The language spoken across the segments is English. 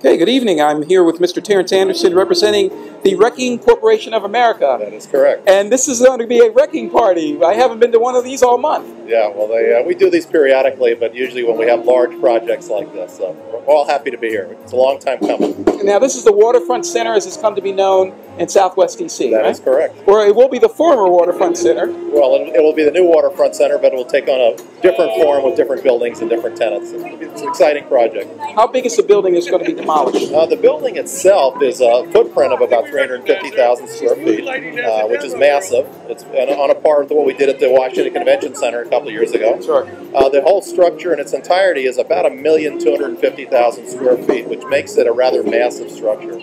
Okay, good evening. I'm here with Mr. Terrence Anderson representing the Wrecking Corporation of America. That is correct. And this is going to be a wrecking party. I haven't been to one of these all month. Yeah, well, we do these periodically, but usually when we have large projects like this. So we're all happy to be here. It's a long time coming. Now, this is the Waterfront Center, as it's come to be known, in Southwest D.C., That right? is correct. Or it will be the former Waterfront Center. Well, it will be the new Waterfront Center, but it will take on a different form with different buildings and different tenants. It's an exciting project. How big is the building that's going to be demolished? The building itself is a footprint of about 350,000 square feet, which is massive. It's on a par with what we did at the Washington Convention Center a couple of years ago. Sure. The whole structure in its entirety is about 1,250,000 square feet, which makes it a rather massive structure.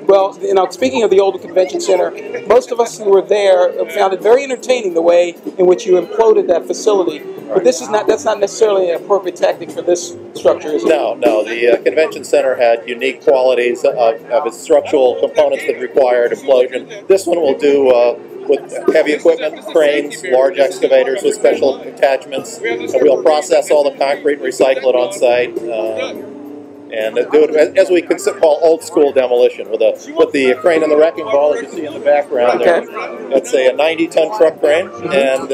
Well, you know, speaking of the old Convention Center, most of us who were there found it very entertaining the way in which you imploded that facility. But that's not necessarily an appropriate tactic for this structure, is it? No. The Convention Center had unique qualities of its structural components that required implosion. This one will do with heavy equipment, cranes, large excavators with special attachments. We'll process all the concrete and recycle it on site. And do it as we call old school demolition with the crane and the wrecking ball that you see in the background there. That's a 90-ton truck crane, and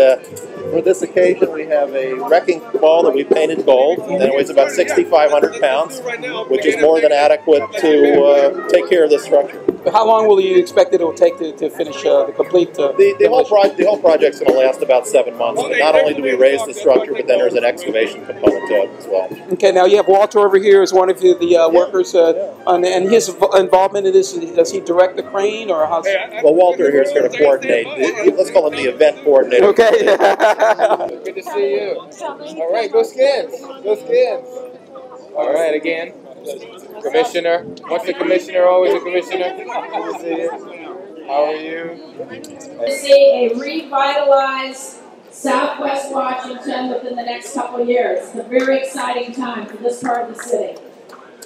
for this occasion we have a wrecking ball that we painted gold, and it weighs about 6,500 pounds, which is more than adequate to take care of this structure. How long will you expect it will take to finish the complete the whole project's going to last about 7 months. But not only do we raise the structure, but then there's an excavation component to it as well. Okay, now you have Walter over here as one of the workers, and his involvement in this. Does he direct the crane, or how's? Well, Walter here is here to coordinate. Let's call him the event coordinator. Okay. Good to see you. All right, go Skins. Go Skins. All right, again. Commissioner. Once the commissioner, always a commissioner. Good to see you. How are you? To see a revitalized Southwest Washington within the next couple of years. It's a very exciting time for this part of the city.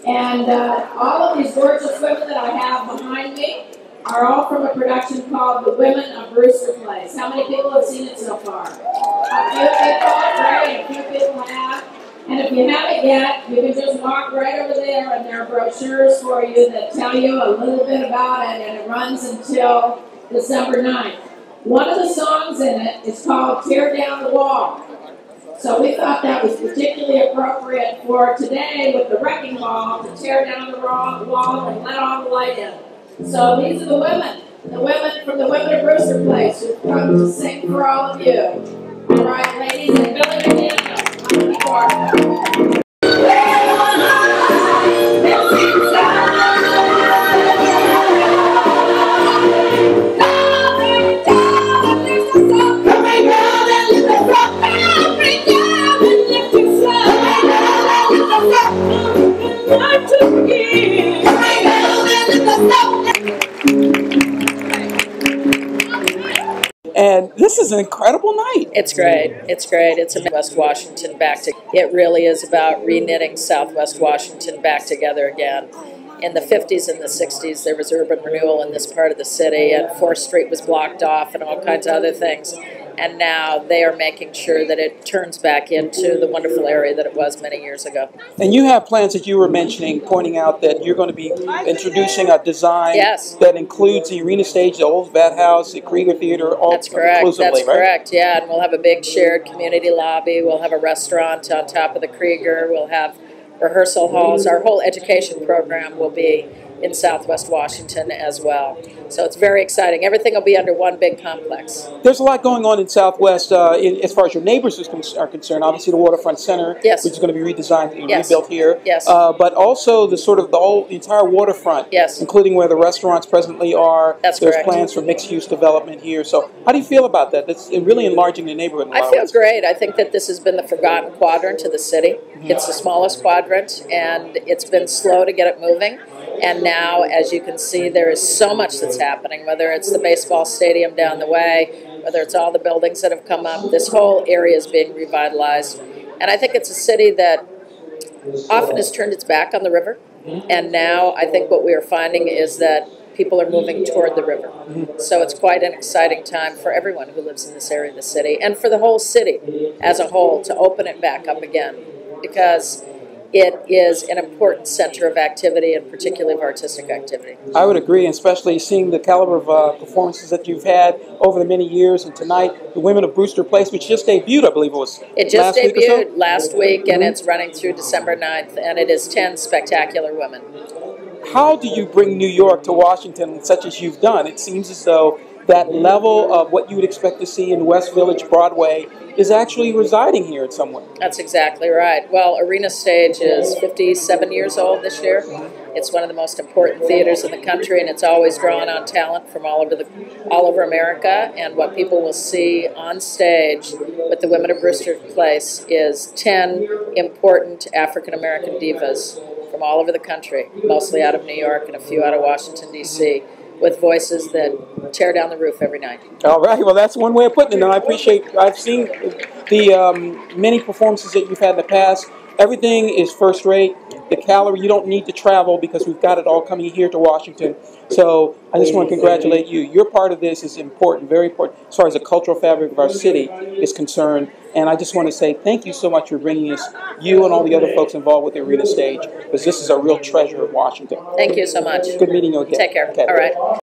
And all of these gorgeous women that I have behind me are all from a production called The Women of Brewster Place. How many people have seen it so far? A few people, right? A few people have. And if you haven't yet, you can just walk right over there, and there are brochures for you that tell you a little bit about it, and it runs until December 9th. One of the songs in it is called Tear Down the Wall. So we thought that was particularly appropriate for today with the wrecking ball to tear down the wall and let all the light in. So these are the women from the Women of Brewster Place who've come to sing for all of you. All right, ladies, and Billy McDaniel. And this is an incredible night. It's great. It's great. It's a West Washington back together. It really is about reknitting Southwest Washington back together again. In the 50s and the 60s, there was urban renewal in this part of the city, and 4th Street was blocked off and all kinds of other things. And now they are making sure that it turns back into the wonderful area that it was many years ago. And you have plans that you were mentioning, pointing out that you're going to be introducing a design that includes the arena stage, the old Vat House, the Krieger Theater, all inclusively, That's right? correct, yeah. And we'll have a big shared community lobby. We'll have a restaurant on top of the Krieger. We'll have rehearsal halls. Our whole education program will be in Southwest Washington as well. So it's very exciting. Everything will be under one big complex. There's a lot going on in Southwest as far as your neighbors are concerned. Obviously, the Waterfront Center, which is going to be redesigned and rebuilt here. Yes. But also the entire waterfront, including where the restaurants presently are. That's There's correct. plans for mixed-use development here. So how do you feel about that? That's really enlarging the neighborhood. I feel great. I think that this has been the forgotten quadrant of the city. It's the smallest quadrant, and it's been slow to get it moving. And now, as you can see, there is so much that's happening, whether it's the baseball stadium down the way, whether it's all the buildings that have come up. This whole area is being revitalized. And I think it's a city that often has turned its back on the river. And now I think what we are finding is that people are moving toward the river. So it's quite an exciting time for everyone who lives in this area of the city, and for the whole city as a whole to open it back up again. Because it is an important center of activity, and particularly of artistic activity. I would agree, and especially seeing the caliber of performances that you've had over the many years, and tonight, the Women of Brewster Place, which just debuted, I believe it was It just last week or so? debuted last week, and it's running through December 9th, and it is 10 spectacular women. How do you bring New York to Washington such as you've done? It seems as though that level of what you would expect to see in West Village Broadway is actually residing here in some way. That's exactly right. Well, Arena Stage is 57 years old this year. It's one of the most important theaters in the country, and it's always drawn on talent from all over America. And what people will see on stage with the Women of Brewster Place is 10 important African American divas from all over the country, mostly out of New York and a few out of Washington, D.C., with voices that tear down the roof every night. All right, well, that's one way of putting it, and I've seen the many performances that you've had in the past. Everything is first rate. The calorie, you don't need to travel because we've got it all coming here to Washington. So I just want to congratulate you. Your part of this is important, very important, as far as the cultural fabric of our city is concerned. And I just want to say thank you so much for bringing us, you and all the other folks involved with the Arena Stage, because this is a real treasure of Washington. Thank you so much. Good meeting you again. Take care. Okay. All right.